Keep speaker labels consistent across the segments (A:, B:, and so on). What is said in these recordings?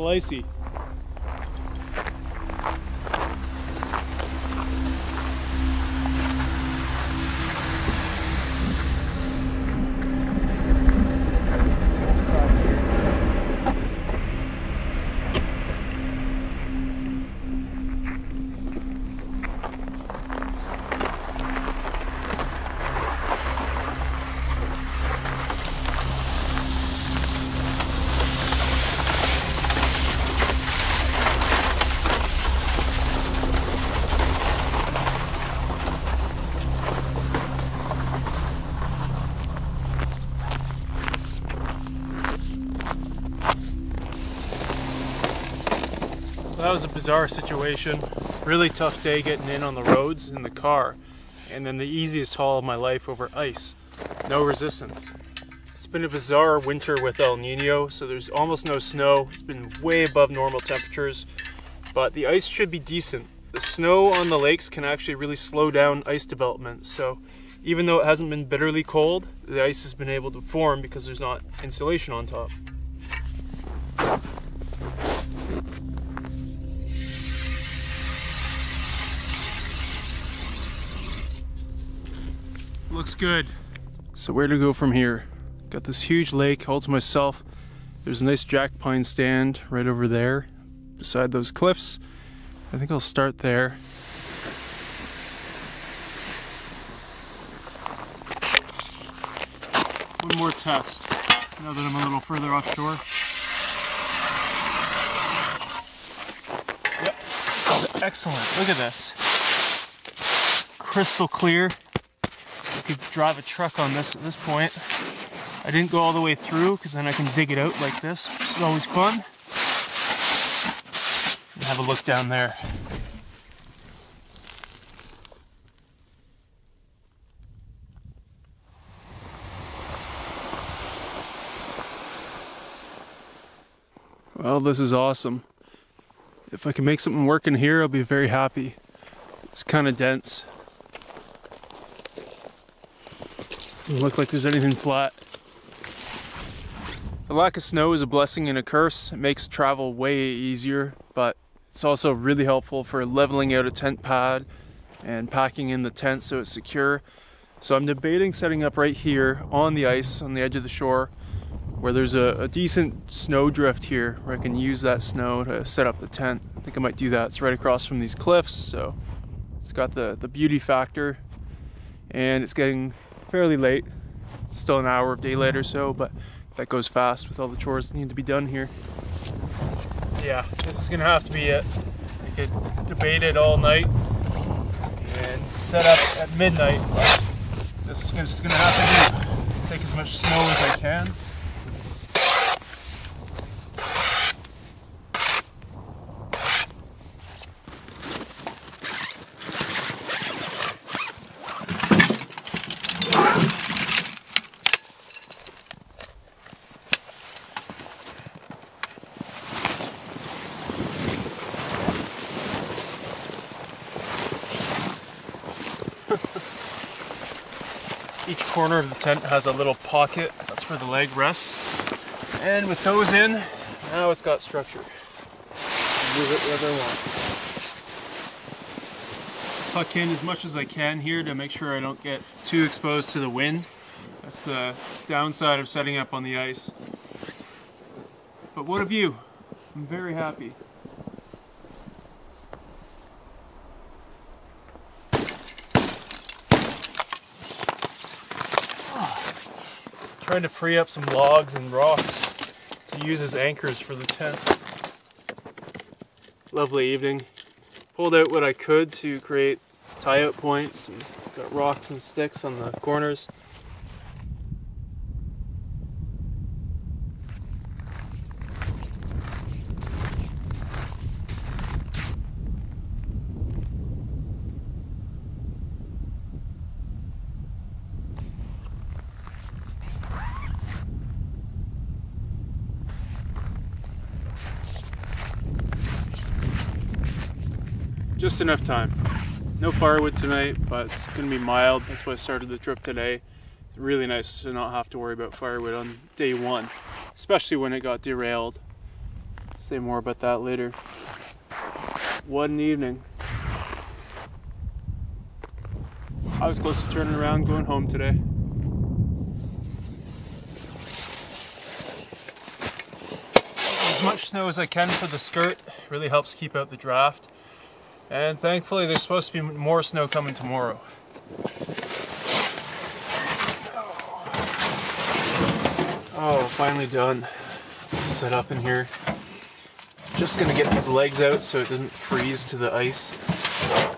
A: little icy. That was a bizarre situation. Really tough day getting in on the roads in the car, and then the easiest haul of my life over ice. No resistance. It's been a bizarre winter with El Niño, so there's almost no snow. It's been way above normal temperatures, but the ice should be decent. The snow on the lakes can actually really slow down ice development, so even though it hasn't been bitterly cold, the ice has been able to form because there's not insulation on top. Looks good. So where to go from here? Got this huge lake all to myself. There's a nice jack pine stand right over there beside those cliffs. I think I'll start there. One more test now that I'm a little further offshore. Yep, this is excellent. Look at this. Crystal clear. I could drive a truck on this at this point. I didn't go all the way through because then I can dig it out like this, which is always fun. And have a look down there. Well, this is awesome. If I can make something work in here, I'll be very happy. It's kind of dense. Doesn't look like there's anything flat. The lack of snow is a blessing and a curse. It makes travel way easier, but it's also really helpful for leveling out a tent pad and packing in the tent so it's secure. So I'm debating setting up right here on the ice on the edge of the shore where there's a decent snow drift here where I can use that snow to set up the tent. I think I might do that. It's right across from these cliffs, so it's got the beauty factor, and it's getting fairly late. It's still an hour of daylight or so, but that goes fast with all the chores that need to be done here. Yeah, this is gonna have to be it. I could debate it all night and set up at midnight, but this is just gonna have to do. Take as much snow as I can. Each corner of the tent has a little pocket. That's where the leg rests. And with those in, now it's got structure. Move it wherever I want. Tuck in as much as I can here to make sure I don't get too exposed to the wind. That's the downside of setting up on the ice. But what a view. I'm very happy. Trying to free up some logs and rocks to use as anchors for the tent. Lovely evening. Pulled out what I could to create tie-out points, and got rocks and sticks on the corners. Just enough time. No firewood tonight, but it's going to be mild. That's why I started the trip today. It's really nice to not have to worry about firewood on day one, especially when it got derailed. Say more about that later. What an evening. I was close to turning around going home today. As much snow as I can for the skirt really helps keep out the draft. And thankfully there's supposed to be more snow coming tomorrow. Oh, finally done. Set up in here. Just gonna get these legs out so it doesn't freeze to the ice.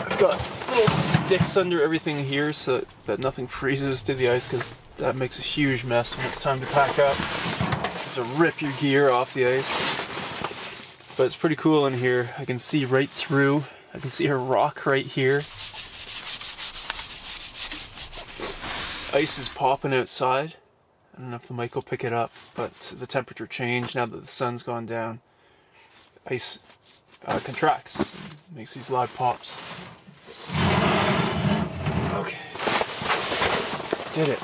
A: I've got little sticks under everything here so that nothing freezes to the ice, because that makes a huge mess when it's time to pack up. To rip your gear off the ice. But it's pretty cool in here. I can see right through. I can see a rock right here. Ice is popping outside. I don't know if the mic will pick it up, but the temperature changed now that the sun's gone down. Ice contracts, makes these loud pops. Okay, did it.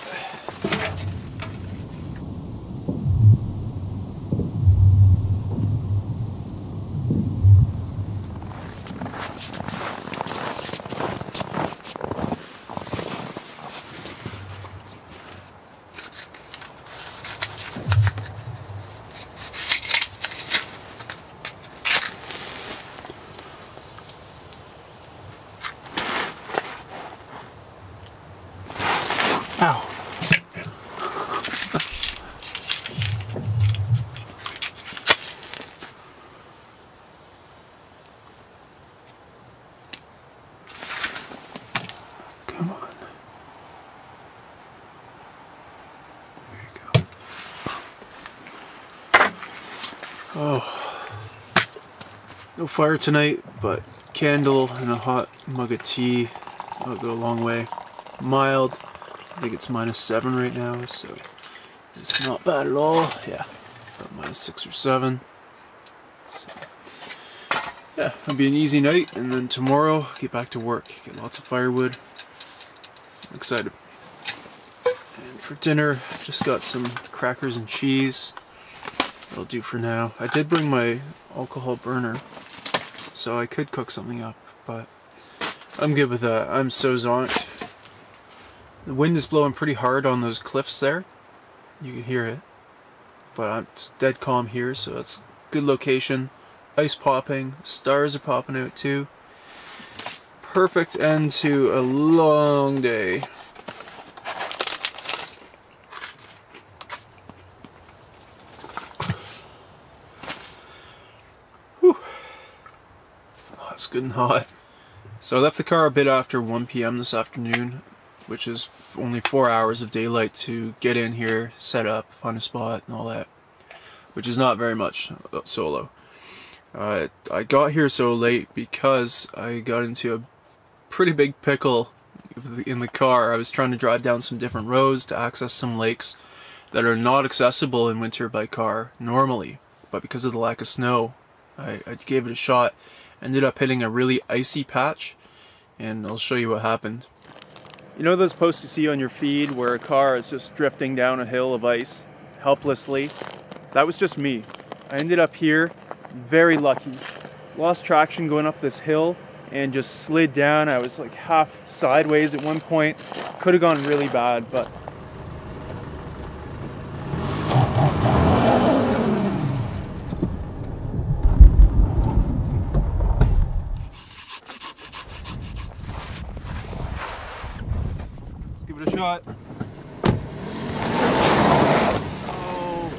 A: Ow. Come on. There you go. Oh. No fire tonight, but candle and a hot mug of tea. That'll go a long way. Mild. I think it's -7 right now, so it's not bad at all. Yeah, about -6 or 7. So, yeah, it'll be an easy night, and then tomorrow get back to work. Get lots of firewood. I'm excited. And for dinner, just got some crackers and cheese. That'll do for now. I did bring my alcohol burner, so I could cook something up, but I'm good with that. I'm so zonked. The wind is blowing pretty hard on those cliffs there. You can hear it. But it's dead calm here, so it's a good location. Ice popping. Stars are popping out too. Perfect end to a long day. Whew. Oh, it's good and hot. So I left the car a bit after 1 p.m. this afternoon, which is only 4 hours of daylight to get in here, set up, find a spot, and all that, which is not very much solo. I got here so late because I got into a pretty big pickle in the car. I was trying to drive down some different roads to access some lakes that are not accessible in winter by car normally, but because of the lack of snow, I gave it a shot. Ended up hitting a really icy patch, and I'll show you what happened. You know those posts you see on your feed where a car is just drifting down a hill of ice, helplessly? That was just me. I ended up here, very lucky. Lost traction going up this hill and just slid down. I was like half sideways at one point. Could have gone really bad, but give it a shot. Oh.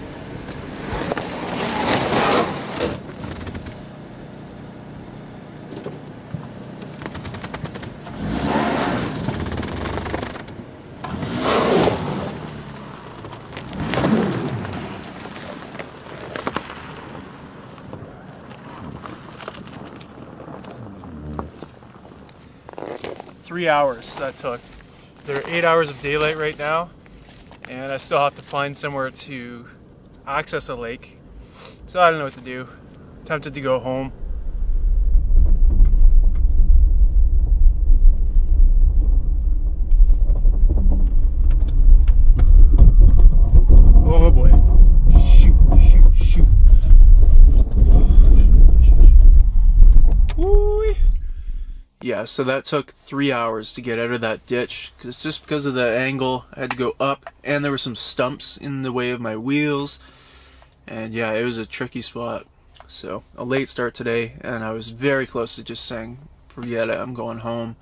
A: 3 hours that took. There are 8 hours of daylight right now, and I still have to find somewhere to access a lake. So I don't know what to do. Tempted to go home. Oh boy. Shoot, shoot, shoot. Yeah, so that took 3 hours to get out of that ditch, just because of the angle. I had to go up, and there were some stumps in the way of my wheels, and yeah, it was a tricky spot. So a late start today, and I was very close to just saying, forget it, I'm going home.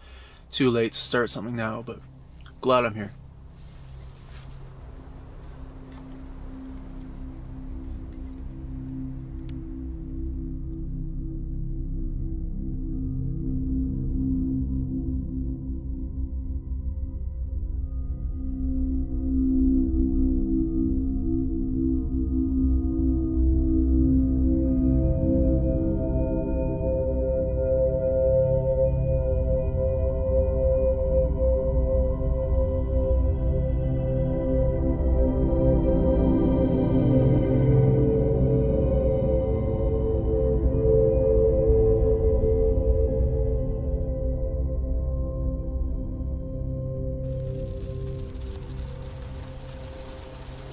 A: Too late to start something now, but glad I'm here.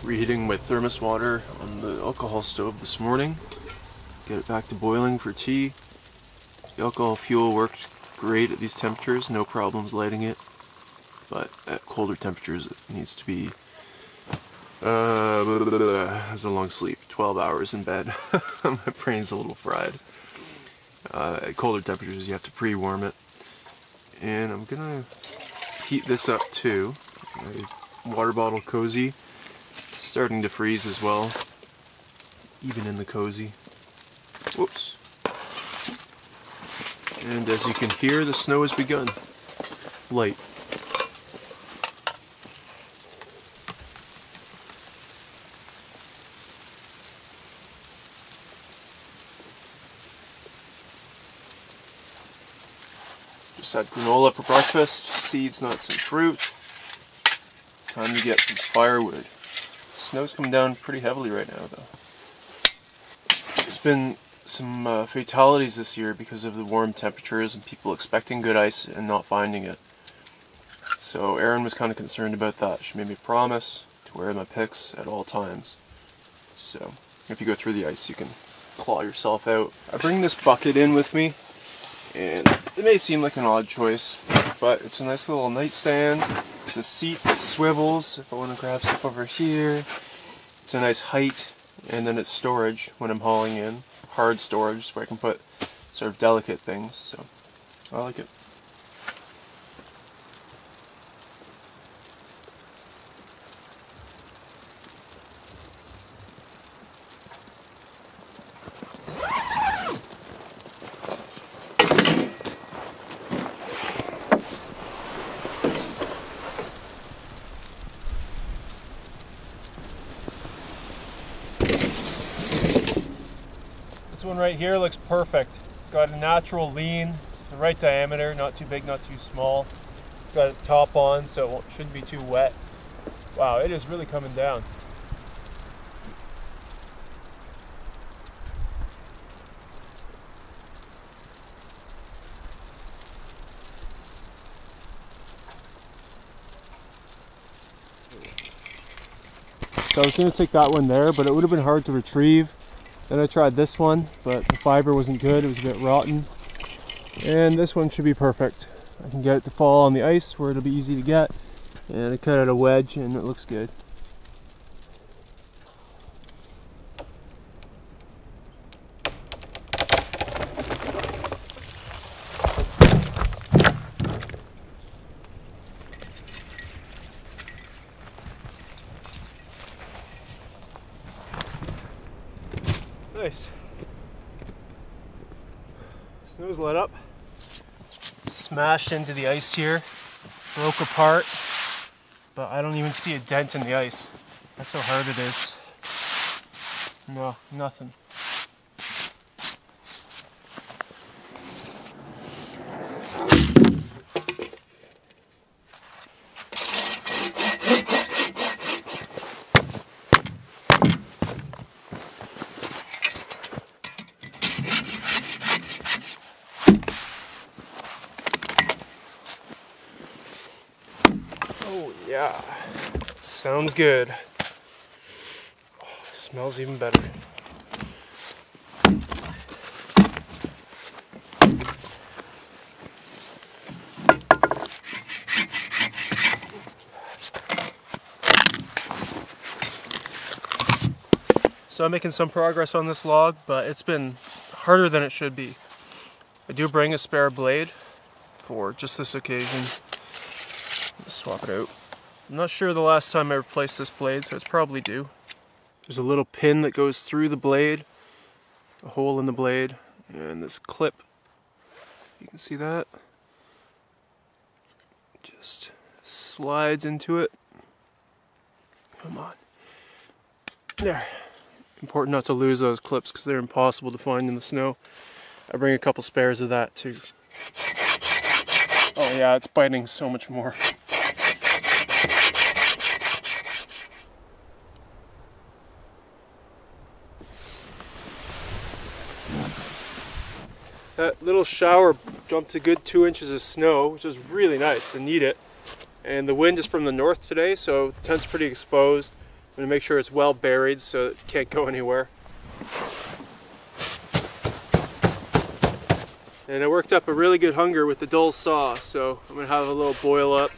A: Reheating my thermos water on the alcohol stove this morning. Get it back to boiling for tea. The alcohol fuel worked great at these temperatures, no problems lighting it. But at colder temperatures it needs to be it was a long sleep, 12 hours in bed. My brain's a little fried. At colder temperatures you have to pre-warm it. And I'm gonna heat this up too. My water bottle cozy. Starting to freeze as well, even in the cozy. Whoops. And as you can hear, the snow has begun. Light. Just had granola for breakfast, seeds, nuts, and fruit. Time to get some firewood. Snow's coming down pretty heavily right now, though. There's been some fatalities this year because of the warm temperatures and people expecting good ice and not finding it. So Erin was kind of concerned about that. She made me promise to wear my picks at all times. So if you go through the ice, you can claw yourself out. I bring this bucket in with me, and it may seem like an odd choice, but it's a nice little nightstand. It's a seat that swivels if I want to grab stuff over here. It's a nice height, and then it's storage when I'm hauling in. Hard storage, where I can put sort of delicate things, so I like it. This one right here looks perfect. It's got a natural lean, it's the right diameter, not too big, not too small. It's got its top on, so it shouldn't be too wet. Wow, it is really coming down. So I was going to take that one there, but it would have been hard to retrieve. Then I tried this one, but the fiber wasn't good, it was a bit rotten. And this one should be perfect. I can get it to fall on the ice where it'll be easy to get. And I cut out a wedge and it looks good. Nice. Snow's let up. Smashed into the ice here. Broke apart. But I don't even see a dent in the ice. That's how hard it is. No, nothing. Oh yeah, sounds good. Oh, smells even better. So I'm making some progress on this log, but it's been harder than it should be. I do bring a spare blade for just this occasion. Let's swap it out. I'm not sure the last time I replaced this blade, so it's probably due. There's a little pin that goes through the blade, a hole in the blade, and this clip, you can see that, just slides into it. Come on. There. Important not to lose those clips because they're impossible to find in the snow. I bring a couple spares of that too. Oh yeah, it's biting so much more. That little shower dumped a good 2 inches of snow, which is really nice. I need it. And the wind is from the north today, so the tent's pretty exposed. I'm going to make sure it's well buried so it can't go anywhere. And I worked up a really good hunger with the dull saw, so I'm going to have a little boil up.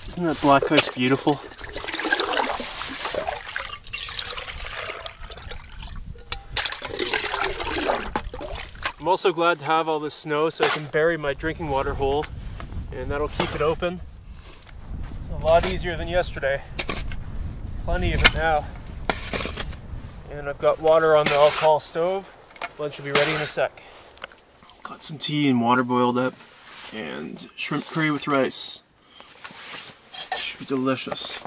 A: Isn't that black ice beautiful? I'm also glad to have all this snow so I can bury my drinking water hole, and that'll keep it open. It's a lot easier than yesterday. Plenty of it now. And I've got water on the alcohol stove. Lunch will be ready in a sec. Got some tea and water boiled up, and shrimp curry with rice. Should be delicious.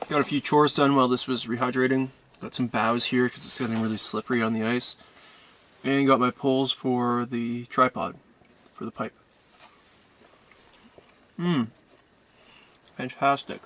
A: Got a few chores done while this was rehydrating. Got some boughs here because it's getting really slippery on the ice. And got my poles for the tripod, for the pipe. Fantastic.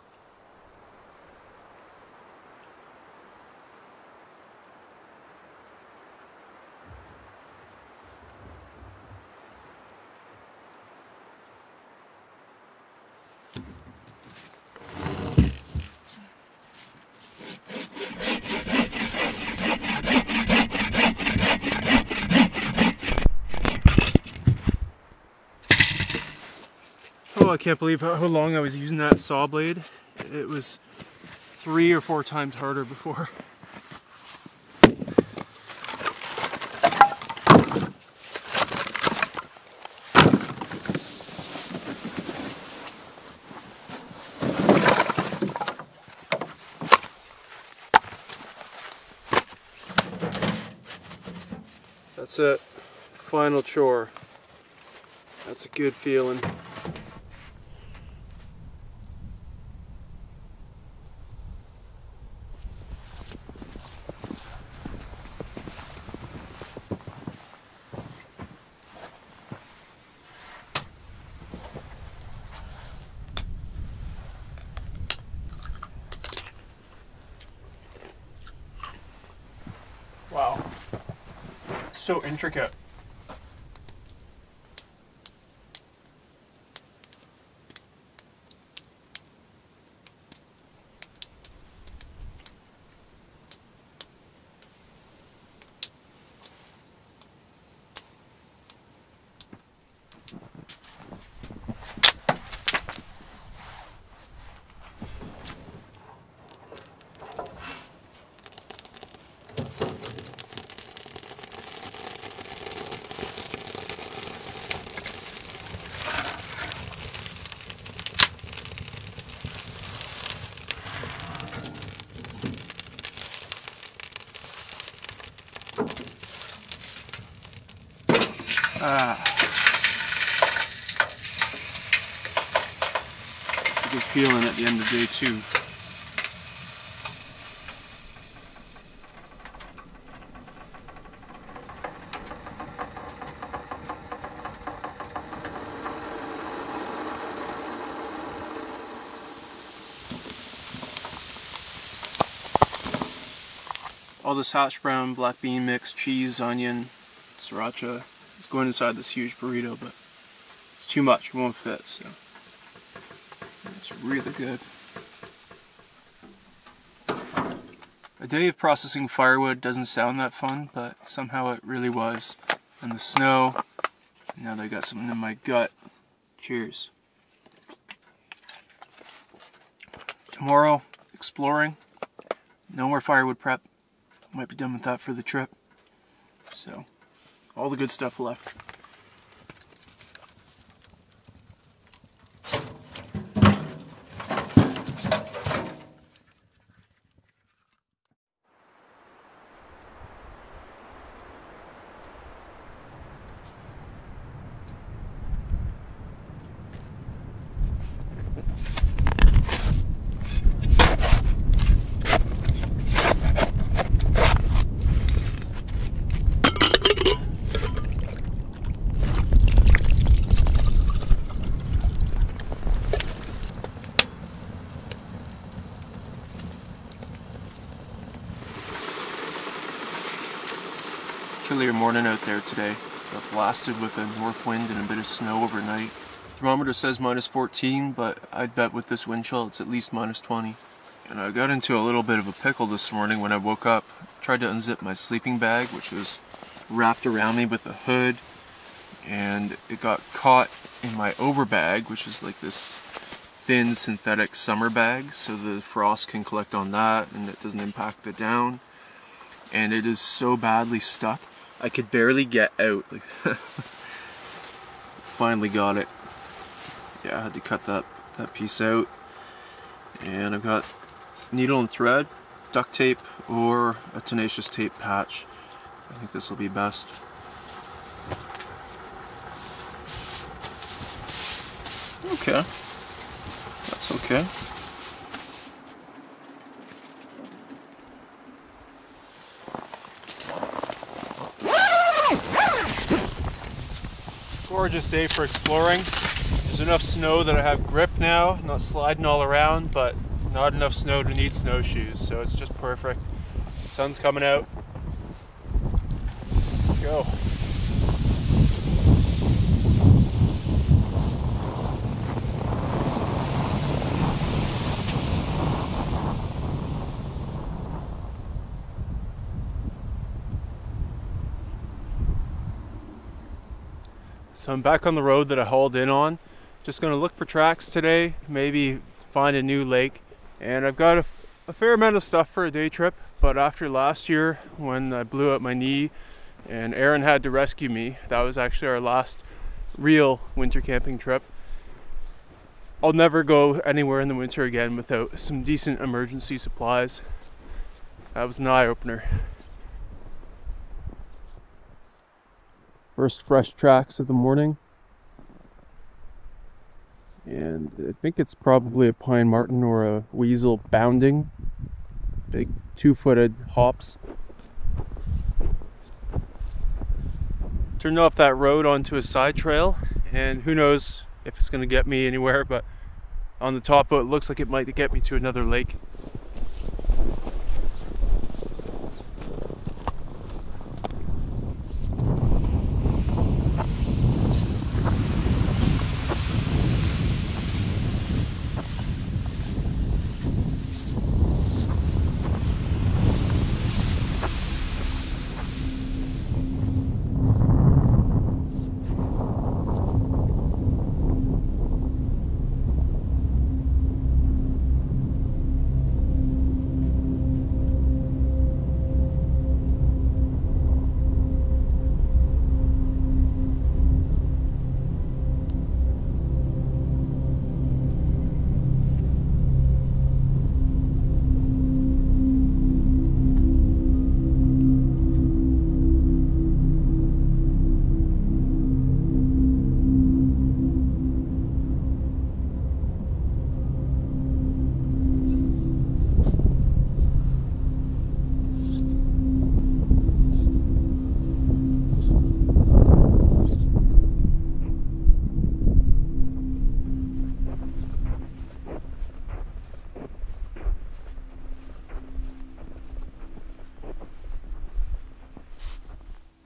A: Oh, I can't believe how long I was using that saw blade. It was 3 or 4 times harder before. That's it. Final chore. That's a good feeling. Wow. So intricate. It's a good feeling at the end of day 2. All this hash brown, black bean mix, cheese, onion, sriracha is going inside this huge burrito, but it's too much, it won't fit, so it's really good. A day of processing firewood doesn't sound that fun, but somehow it really was. And the snow, now that I got something in my gut. Cheers. Tomorrow, exploring. No more firewood prep. Might be done with that for the trip. So, all the good stuff left. Chillier morning out there today. Got blasted with a north wind and a bit of snow overnight. Thermometer says -14, but I'd bet with this wind chill it's at least -20. And I got into a little bit of a pickle this morning when I woke up. Tried to unzip my sleeping bag, which was wrapped around me with a hood, and it got caught in my overbag, which is like this thin synthetic summer bag, so the frost can collect on that and it doesn't impact the down. And it is so badly stuck, I could barely get out. Like, finally got it. Yeah, I had to cut that piece out. And I've got needle and thread, duct tape, or a tenacious tape patch. I think this will be best. Okay, that's okay. Gorgeous day for exploring. There's enough snow that I have grip now, not sliding all around, but not enough snow to need snowshoes, so it's just perfect. Sun's coming out. Let's go. So I'm back on the road that I hauled in on. Just gonna look for tracks today, maybe find a new lake. And I've got a fair amount of stuff for a day trip, but after last year when I blew out my knee and Aaron had to rescue me, that was actually our last real winter camping trip. I'll never go anywhere in the winter again without some decent emergency supplies. That was an eye-opener. First fresh tracks of the morning, and I think it's probably a pine marten or a weasel bounding. Big 2-footed hops. Turned off that road onto a side trail, and who knows if it's going to get me anywhere, but on the top it looks like it might get me to another lake.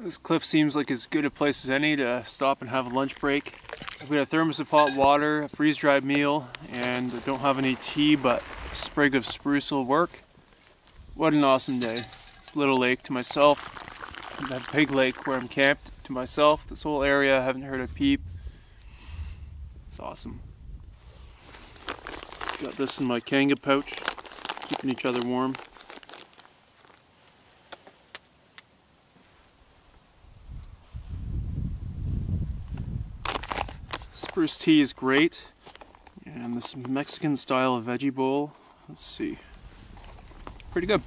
A: This cliff seems like as good a place as any to stop and have a lunch break. I've got a thermos of hot water, a freeze-dried meal, and I don't have any tea, but a sprig of spruce will work. What an awesome day. This little lake to myself, that big lake where I'm camped to myself, this whole area I haven't heard a peep. It's awesome. Got this in my Kanga pouch, keeping each other warm. Spruce tea is great, and this Mexican style veggie bowl, let's see, pretty good.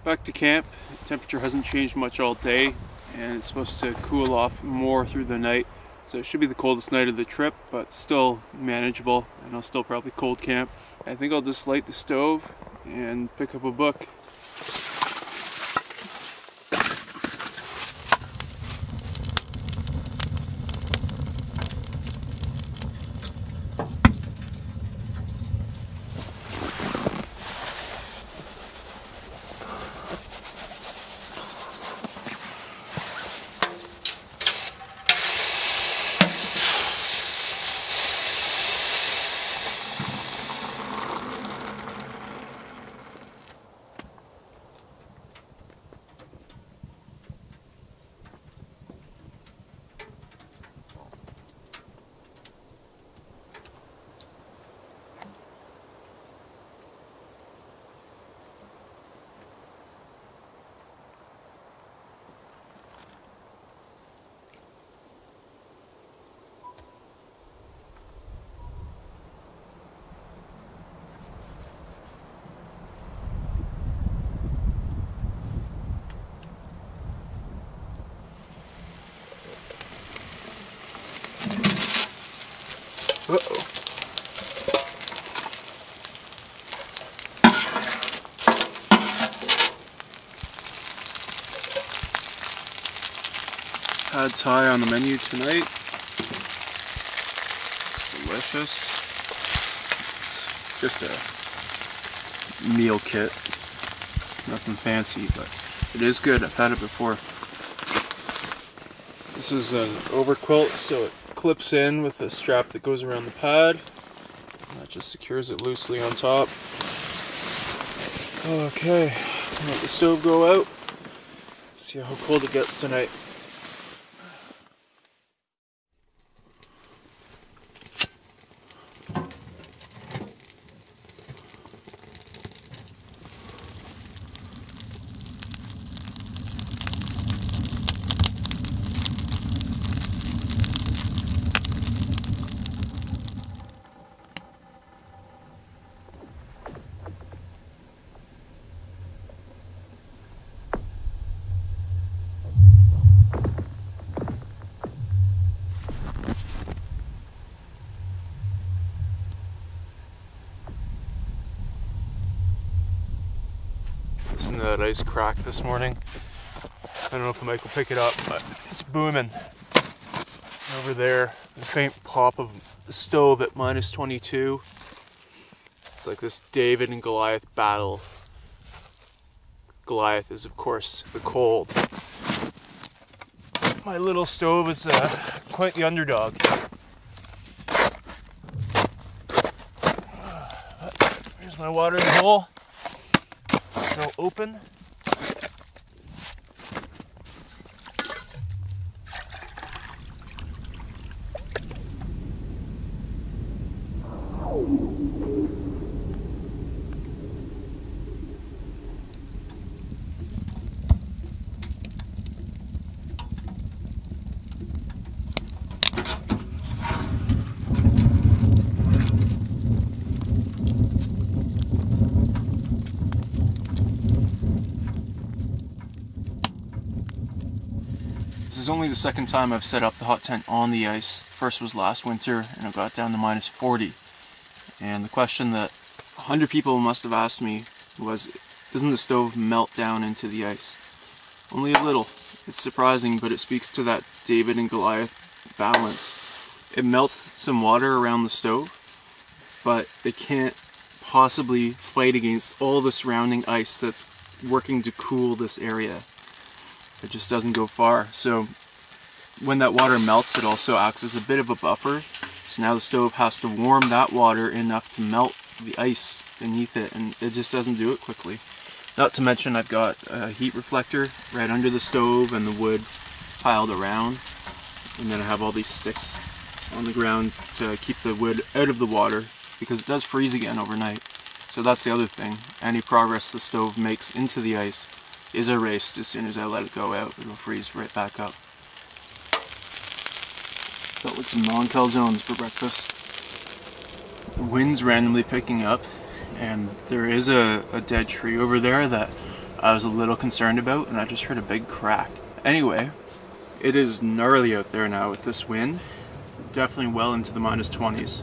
A: Back to camp. The temperature hasn't changed much all day, and it's supposed to cool off more through the night. So it should be the coldest night of the trip, but still manageable, and I'll still probably cold camp. I think I'll just light the stove and pick up a book. Uh-oh. Pad Thai on the menu tonight. It's delicious. It's just a meal kit. Nothing fancy, but it is good. I've had it before. This is an overquilt, so it clips in with a strap that goes around the pad. That just secures it loosely on top. Okay, let the stove go out. See how cold it gets tonight. Listen to that ice crack this morning. I don't know if the mic will pick it up, but it's booming. Over there, the faint pop of the stove at -22. It's like this David and Goliath battle. Goliath is, of course, the cold. My little stove is quite the underdog. Here's my watering hole. Still open. is only the second time I've set up the hot tent on the ice. First was last winter and it got down to -40. And the question that 100 people must have asked me was, doesn't the stove melt down into the ice? Only a little. It's surprising, but it speaks to that David and Goliath balance. It melts some water around the stove, but it can't possibly fight against all the surrounding ice that's working to cool this area. It just doesn't go far. So when that water melts, it also acts as a bit of a buffer. So now the stove has to warm that water enough to melt the ice beneath it, and it just doesn't do it quickly. Not to mention I've got a heat reflector right under the stove and the wood piled around, and then I have all these sticks on the ground to keep the wood out of the water, because it does freeze again overnight. So that's the other thing. Any progress the stove makes into the ice is erased as soon as I let it go out. It'll freeze right back up. Felt like some non-calzones for breakfast. The wind's randomly picking up, and there is a dead tree over there that I was a little concerned about, and I just heard a big crack. Anyway, it is gnarly out there now with this wind. Definitely well into the -20s.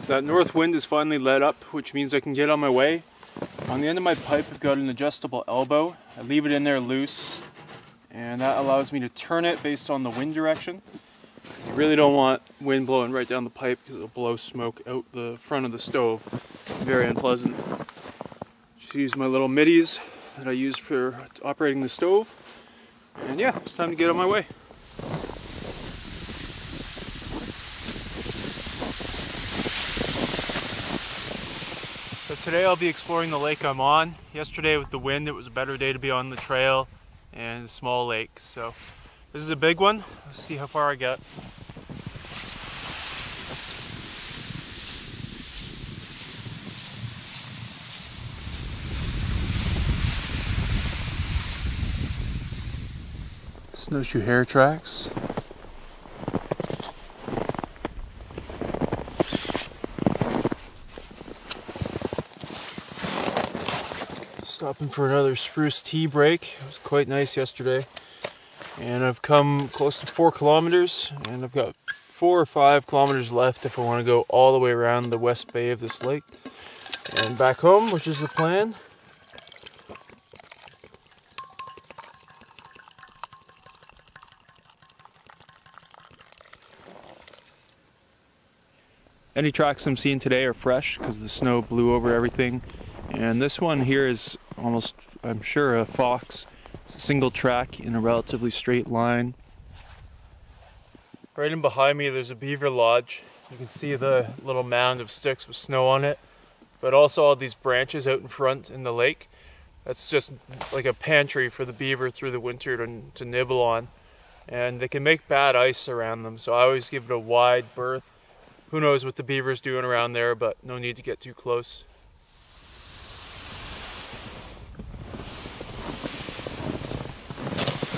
A: That north wind is finally let up, which means I can get on my way. On the end of my pipe, I've got an adjustable elbow. I leave it in there loose, and that allows me to turn it based on the wind direction. You really don't want wind blowing right down the pipe because it'll blow smoke out the front of the stove. Very unpleasant. Just use my little middies that I use for operating the stove. And yeah, it's time to get on my way. So today I'll be exploring the lake I'm on. Yesterday with the wind, it was a better day to be on the trail and a small lake. So this is a big one. Let's see how far I get. Snowshoe hare tracks. Stopping for another spruce tea break. It was quite nice yesterday. And I've come close to 4 kilometers, and I've got 4 or 5 kilometers left if I want to go all the way around the west bay of this lake and back home, which is the plan. Any tracks I'm seeing today are fresh because the snow blew over everything. And this one here is almost, I'm sure, a fox. It's a single track in a relatively straight line. Right in behind me there's a beaver lodge. You can see the little mound of sticks with snow on it, but also all these branches out in front in the lake. That's just like a pantry for the beaver through the winter to nibble on. And they can make bad ice around them, so I always give it a wide berth. Who knows what the beaver's doing around there, but no need to get too close.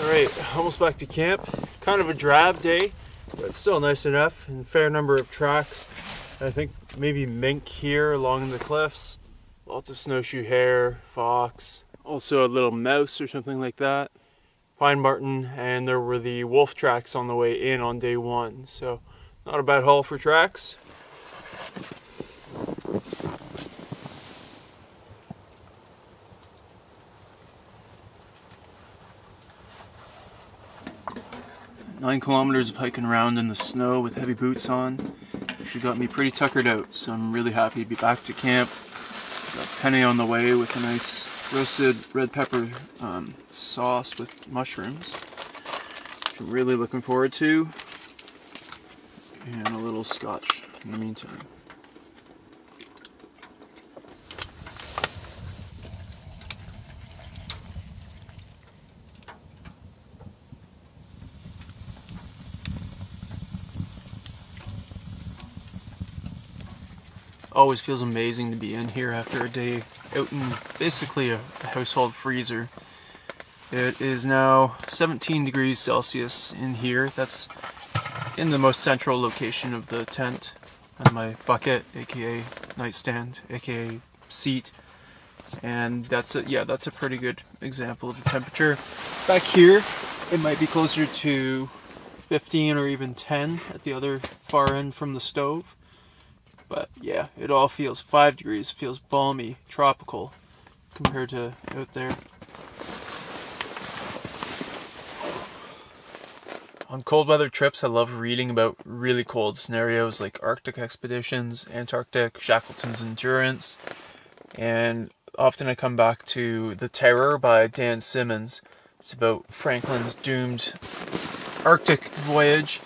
A: Alright, almost back to camp. Kind of a drab day, but still nice enough, and a fair number of tracks. I think maybe mink here along the cliffs. Lots of snowshoe hare, fox, also a little mouse or something like that. Pine marten, and there were the wolf tracks on the way in on day 1. So not a bad haul for tracks. Nine kilometers of hiking around in the snow with heavy boots on. Actually got me pretty tuckered out, so I'm really happy to be back to camp. Got Penny on the way with a nice roasted red pepper sauce with mushrooms, which I'm really looking forward to, and a little scotch in the meantime. Always feels amazing to be in here after a day out in basically a household freezer. It is now 17 degrees Celsius in here. That's in the most central location of the tent, on my bucket, aka nightstand, aka seat. And that's a pretty good example of the temperature. Back here, it might be closer to 15 or even 10 at the other far end from the stove. But yeah, it all feels 5 degrees, feels balmy, tropical compared to out there. On cold weather trips, I love reading about really cold scenarios like Arctic expeditions, Antarctic, Shackleton's Endurance, and often I come back to The Terror by Dan Simmons. It's about Franklin's doomed Arctic voyage,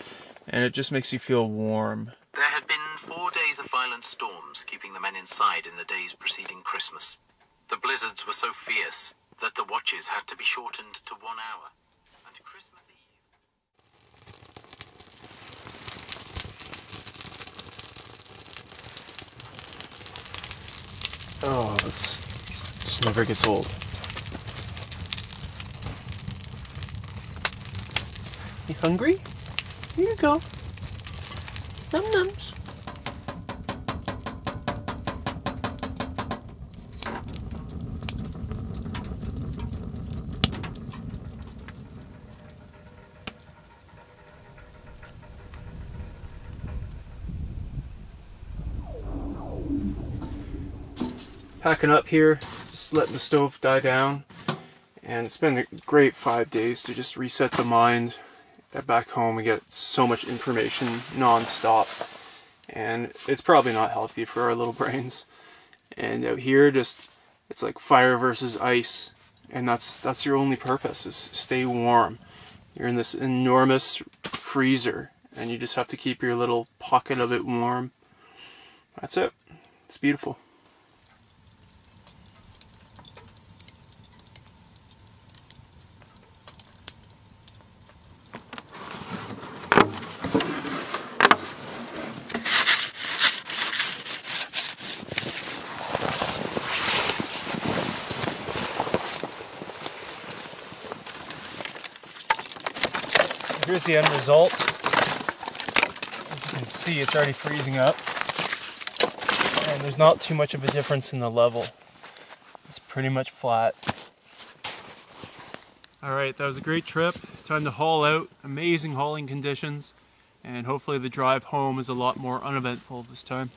A: and it just makes you feel warm.
B: There had been 4 days of violent storms keeping the men inside in the days preceding Christmas. The blizzards were so fierce that the watches had to be shortened to 1 hour. And Christmas Eve...
A: Oh, this just never gets old. You hungry? Here you go. Num nums. Packing up here, just letting the stove die down, and it's been a great 5 days to just reset the mind. Back home we get so much information non-stop, and it's probably not healthy for our little brains. And out here, just it's like fire versus ice, and that's your only purpose, is stay warm. You're in this enormous freezer, and you just have to keep your little pocket of it warm. That's it. It's beautiful. Here's the end result. As you can see, it's already freezing up, and there's not too much of a difference in the level. It's pretty much flat. Alright, that was a great trip. Time to haul out. Amazing hauling conditions, and hopefully the drive home is a lot more uneventful this time.